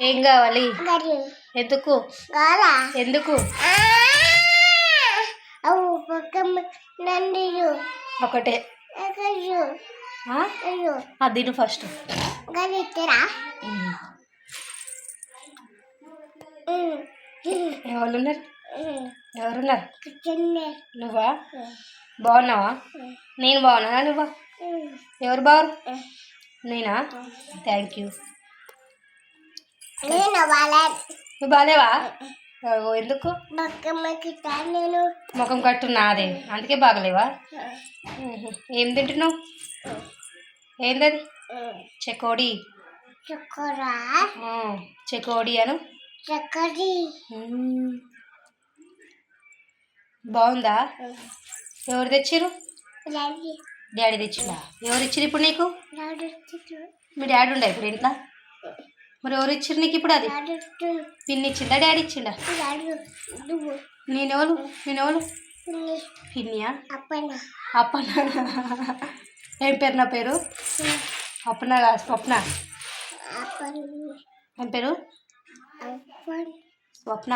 ఏం కావాలి? ఎందుకు? ఎందుకు? ఒకటే అది ఫస్ట్ ఎవరున్నారు? ఎవరున్నారు? నువ్వా? బాగున్నావా? నేను బాగున్నా. నువ్వా? ఎవరు బాగురు? నేనా? Thank you. నువ్వు బాగాలేవా? ఎందుకు? ముఖం కట్టున్నా అదే అందుకే బాగలేవా? ఏం తింటున్నావు? ఏందది? చెకోడి. చెకోడి అను. బాగుందా? ఎవరు తెచ్చిరు? డాడీ తెచ్చిరా. ఎవరు ఇచ్చిరు ఇప్పుడు నీకు? మీ డాడీ ఉండే ఇప్పుడు ఇంట్లో? మరి ఎవరు ఇచ్చిరు నీకు ఇప్పుడు? అది పిన్ని ఇచ్చిందా డాడీ ఇచ్చిండా? నేనెవరు? పిన్నియా? అప్పన. ఏం పేరు? నా పేరు అప్పన కాదు, స్వప్న. ఏం పేరు? స్వప్న.